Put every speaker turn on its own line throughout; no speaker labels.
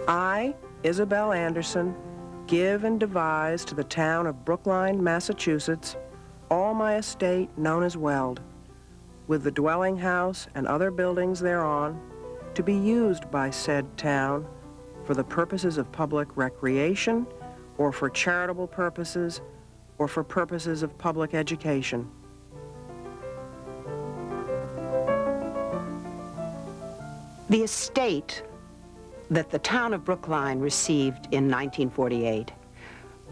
I, Isabel Anderson, give and devise to the town of Brookline, Massachusetts, all my estate known as Weld, with the dwelling house and other buildings thereon, to be used by said town for the purposes of public recreation, or for charitable purposes, or for purposes of public education.
The estate that the town of Brookline received in 1948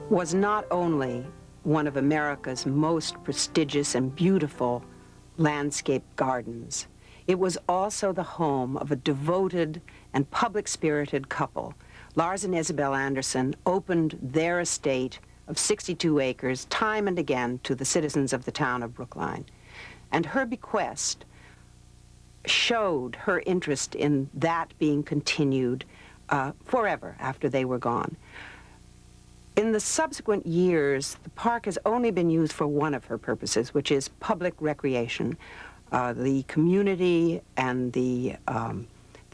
was not only one of America's most prestigious and beautiful landscape gardens, it was also the home of a devoted and public-spirited couple. Larz and Isabel Anderson opened their estate of 62 acres time and again to the citizens of the town of Brookline. And her bequest showed her interest in that being continued forever after they were gone. In the subsequent years, the park has only been used for one of her purposes, which is public recreation. The community and the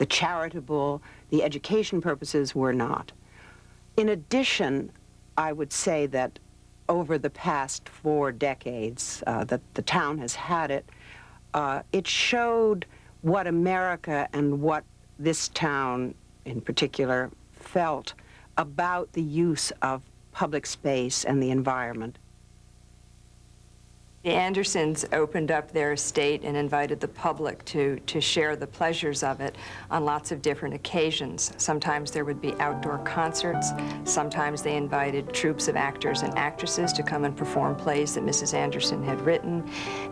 charitable, the education purposes were not. In addition, I would say that over the past 4 decades that the town has had it, it showed what America and what this town in particular felt about the use of public space and the environment.
The Andersons opened up their estate and invited the public to share the pleasures of it on lots of different occasions. Sometimes there would be outdoor concerts. Sometimes they invited troops of actors and actresses to come and perform plays that Mrs. Anderson had written.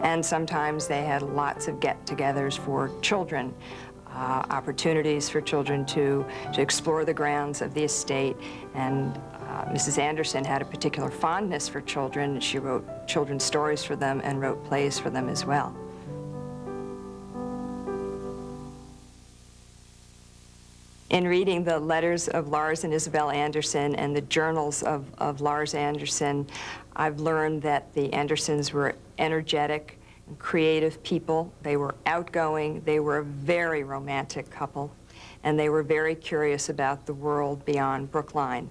And sometimes they had lots of get-togethers for children, opportunities for children to explore the grounds of the estate. And Mrs. Anderson had a particular fondness for children. She wrote children's stories for them and wrote plays for them as well. In reading the letters of Larz and Isabel Anderson and the journals of Larz Anderson, I've learned that the Andersons were energetic and creative people. They were outgoing. They were a very romantic couple, and they were very curious about the world beyond Brookline.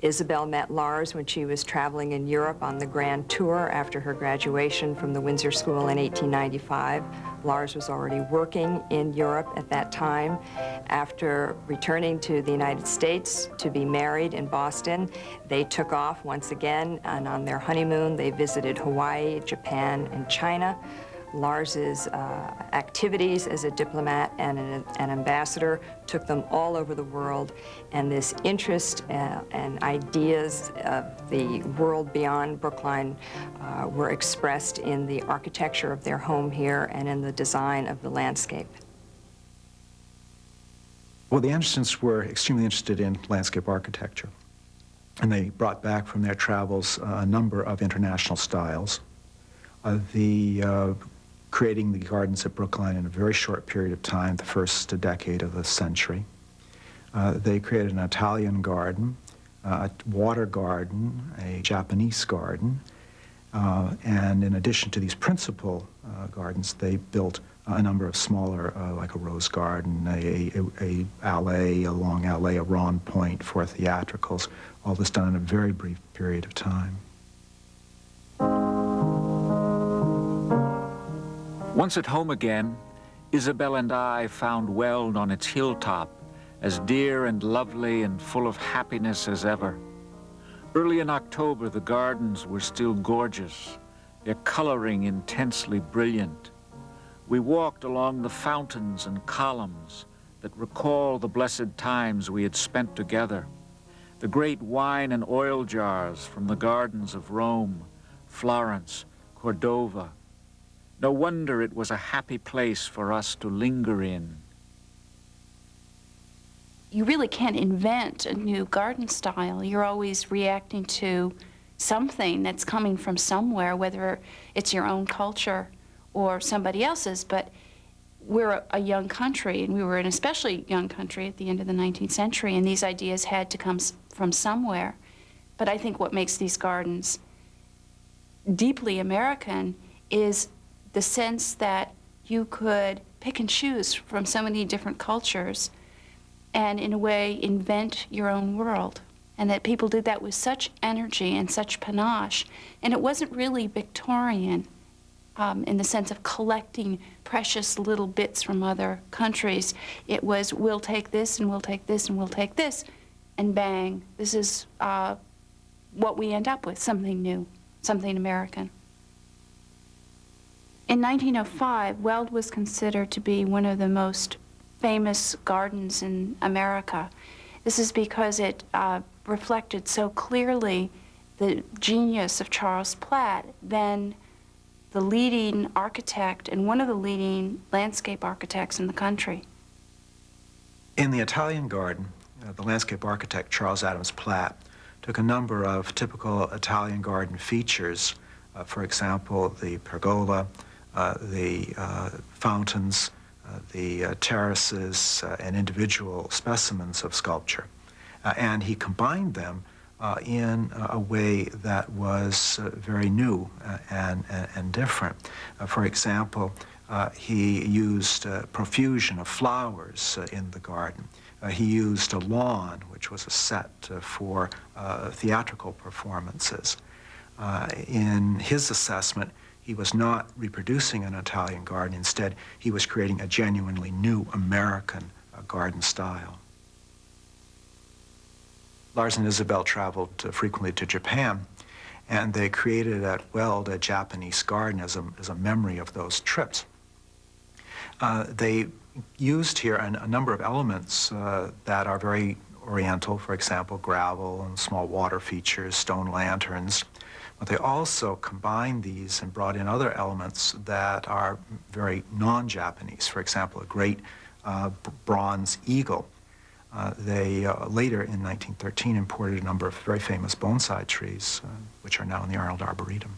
Isabel met Larz when she was traveling in Europe on the Grand Tour after her graduation from the Windsor School in 1895. Larz was already working in Europe at that time. After returning to the United States to be married in Boston, they took off once again, and on their honeymoon they visited Hawaii, Japan, and China. Larz's activities as a diplomat and an ambassador took them all over the world, and this interest and ideas of the world beyond Brookline were expressed in the architecture of their home here and in the design of the landscape.
Well, the Andersons were extremely interested in landscape architecture, and they brought back from their travels a number of international styles. Creating the gardens at Brookline in a very short period of time, the first decade of the century. They created an Italian garden, a water garden, a Japanese garden, and in addition to these principal gardens, they built a number of smaller, like a rose garden, a alley, a long alley, a Ron Point for theatricals, all this done in a very brief period of time.
Once at home again, Isabel and I found Weld on its hilltop, as dear and lovely and full of happiness as ever. Early in October, the gardens were still gorgeous, their coloring intensely brilliant. We walked along the fountains and columns that recall the blessed times we had spent together, the great wine and oil jars from the gardens of Rome, Florence, Cordova. No wonder it was a happy place for us to linger in.
You really can't invent a new garden style. You're always reacting to something that's coming from somewhere, whether it's your own culture or somebody else's. But we're a young country, and we were an especially young country at the end of the 19th century, and these ideas had to come from somewhere. But I think what makes these gardens deeply American is the sense that you could pick and choose from so many different cultures and in a way invent your own world. And that people did that with such energy and such panache. And it wasn't really Victorian in the sense of collecting precious little bits from other countries. It was, we'll take this and we'll take this and we'll take this, and bang, this is what we end up with, something new, something American. In 1905, Weld was considered to be one of the most famous gardens in America. This is because it reflected so clearly the genius of Charles Platt, then the leading architect and one of the leading landscape architects in the country.
In the Italian garden, the landscape architect Charles Adams Platt took a number of typical Italian garden features, for example, the pergola, the fountains, the terraces, and individual specimens of sculpture. And he combined them in a way that was very new and different. For example, he used profusion of flowers in the garden. He used a lawn, which was a set for theatrical performances. In his assessment, he was not reproducing an Italian garden. Instead, he was creating a genuinely new American garden style. Larz and Isabel traveled frequently to Japan, and they created at Weld a Japanese garden as a memory of those trips. They used here a number of elements that are very Oriental, for example, gravel and small water features, stone lanterns. But they also combined these and brought in other elements that are very non-Japanese. For example, a great bronze eagle. They later, in 1913, imported a number of very famous bonsai trees, which are now in the Arnold Arboretum.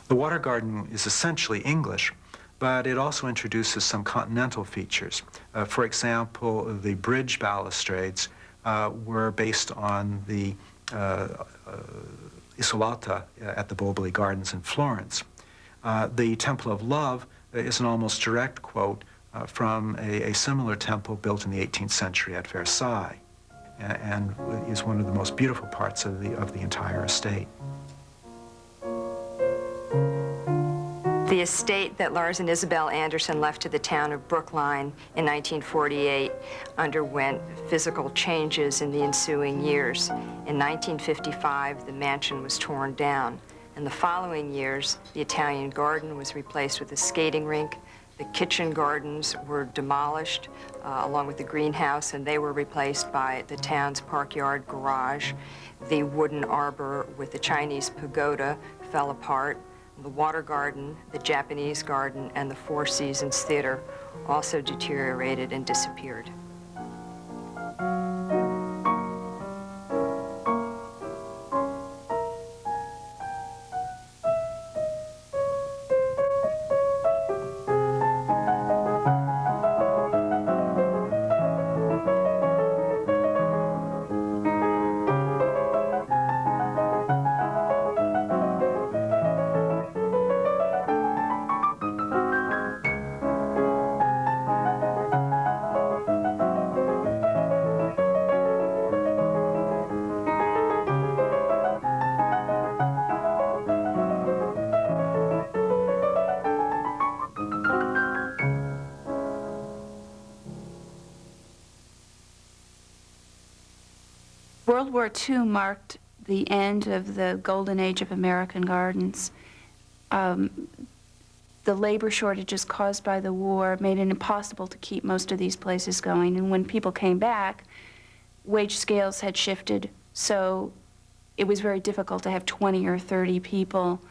The water garden is essentially English, but it also introduces some continental features. For example, the bridge balustrades were based on the Isolata at the Boboli Gardens in Florence. The Temple of Love is an almost direct quote from a similar temple built in the 18th century at Versailles, and is one of the most beautiful parts of the entire estate.
The estate that Larz and Isabel Anderson left to the town of Brookline in 1948 underwent physical changes in the ensuing years. In 1955, the mansion was torn down. In the following years, the Italian garden was replaced with a skating rink. The kitchen gardens were demolished, along with the greenhouse, and they were replaced by the town's park-yard garage. The wooden arbor with the Chinese pagoda fell apart. The water garden, the Japanese garden, and the Four Seasons Theater also deteriorated and disappeared.
World War II marked the end of the golden age of American gardens. The labor shortages caused by the war made it impossible to keep most of these places going. And when people came back, wage scales had shifted, so it was very difficult to have 20 or 30 people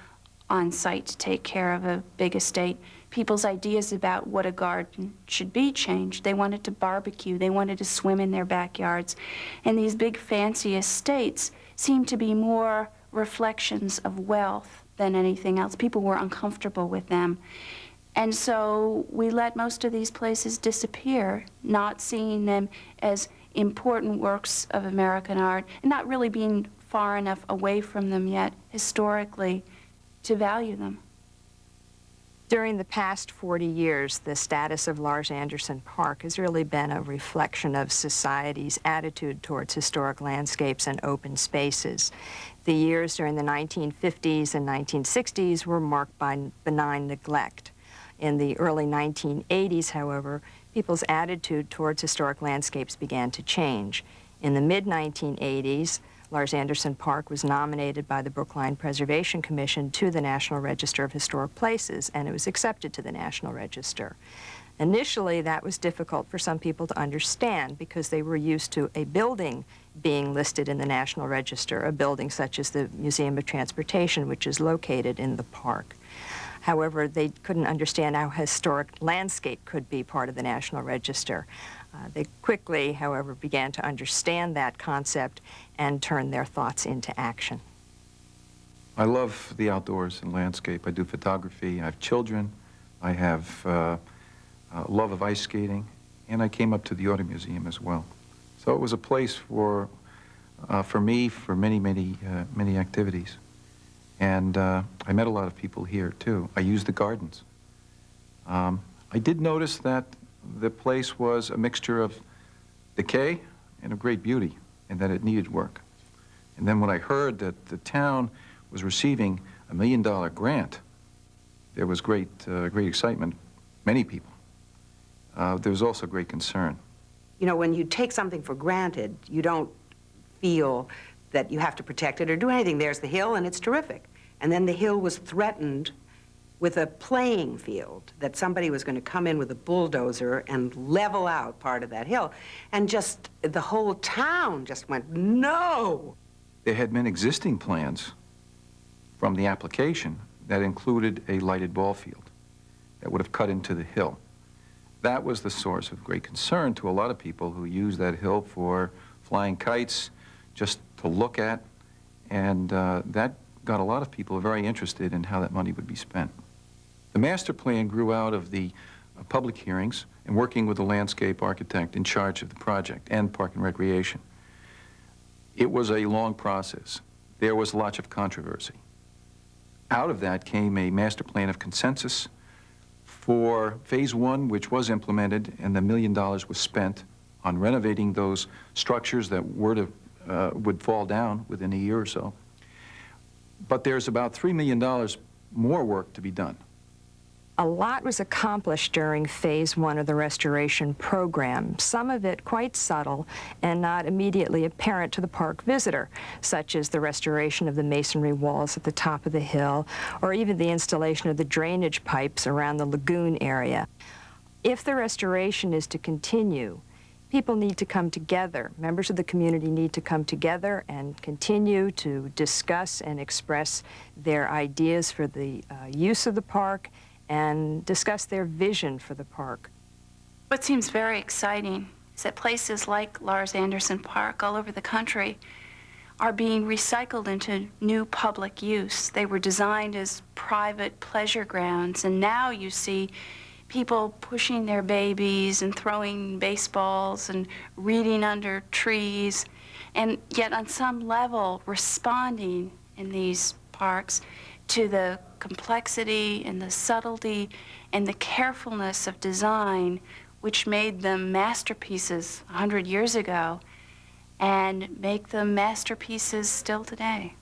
on site to take care of a big estate. People's ideas about what a garden should be changed. They wanted to barbecue, they wanted to swim in their backyards. And these big fancy estates seemed to be more reflections of wealth than anything else. People were uncomfortable with them. And so we let most of these places disappear, not seeing them as important works of American art, and not really being far enough away from them yet, historically, to value them.
During the past 40 years, the status of Larz Anderson Park has really been a reflection of society's attitude towards historic landscapes and open spaces. The years during the 1950s and 1960s were marked by benign neglect. In the early 1980s, however, people's attitude towards historic landscapes began to change. In the mid-1980s, Larz Anderson Park was nominated by the Brookline Preservation Commission to the National Register of Historic Places, and it was accepted to the National Register. Initially, that was difficult for some people to understand because they were used to a building being listed in the National Register, a building such as the Museum of Transportation, which is located in the park. However, they couldn't understand how historic landscape could be part of the National Register. They quickly, however, began to understand that concept and turn their thoughts into action.
I love the outdoors and landscape. I do photography. I have children. I have a love of ice skating, and I came up to the Auto Museum as well. So it was a place for me for many activities. And I met a lot of people here too. I used the gardens. I did notice that the place was a mixture of decay and of great beauty, and that it needed work. And then when I heard that the town was receiving a $1 million grant, there was great excitement, many people. There was also great concern.
You know, when you take something for granted, you don't feel that you have to protect it or do anything. There's the hill, and it's terrific. And then the hill was threatened with a playing field, that somebody was going to come in with a bulldozer and level out part of that hill. And just the whole town just went, no!
There had been existing plans from the application that included a lighted ball field that would have cut into the hill. That was the source of great concern to a lot of people who use that hill for flying kites, just to look at, and that got a lot of people very interested in how that money would be spent. The master plan grew out of the public hearings and working with the landscape architect in charge of the project and Park and Recreation. It was a long process. There was lots of controversy. Out of that came a master plan of consensus for phase one, which was implemented, and the $1 million was spent on renovating those structures that would fall down within a year or so. But there's about $3 million more work to be done.
A lot was accomplished during phase one of the restoration program, some of it quite subtle and not immediately apparent to the park visitor, such as the restoration of the masonry walls at the top of the hill, or even the installation of the drainage pipes around the lagoon area. If the restoration is to continue, people need to come together. Members of the community need to come together and continue to discuss and express their ideas for the use of the park and discuss their vision for the park.
What seems very exciting is that places like Larz Anderson Park all over the country are being recycled into new public use. They were designed as private pleasure grounds, and now you see people pushing their babies and throwing baseballs and reading under trees, and yet on some level responding in these parks to the complexity and the subtlety and the carefulness of design which made them masterpieces 100 years ago and make them masterpieces still today.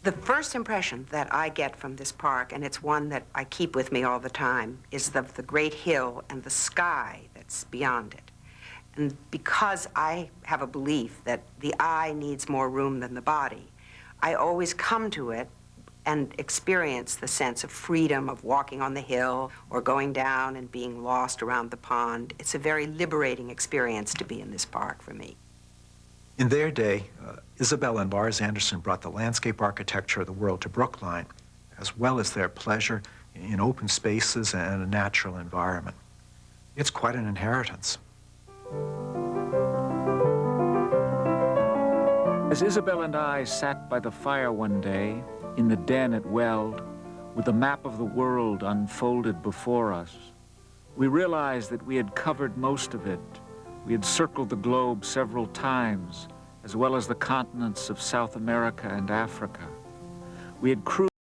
The first impression that I get from this park, and it's one that I keep with me all the time, is of the great hill and the sky that's beyond it. And because I have a belief that the eye needs more room than the body, I always come to it and experience the sense of freedom of walking on the hill or going down and being lost around the pond. It's a very liberating experience to be in this park for me.
In their day, Isabel and Larz Anderson brought the landscape architecture of the world to Brookline, as well as their pleasure in open spaces and a natural environment. It's quite an inheritance.
As Isabel and I sat by the fire one day, in the den at Weld, with the map of the world unfolded before us, we realized that we had covered most of it. We had circled the globe several times, as well as the continents of South America and Africa. We had cruised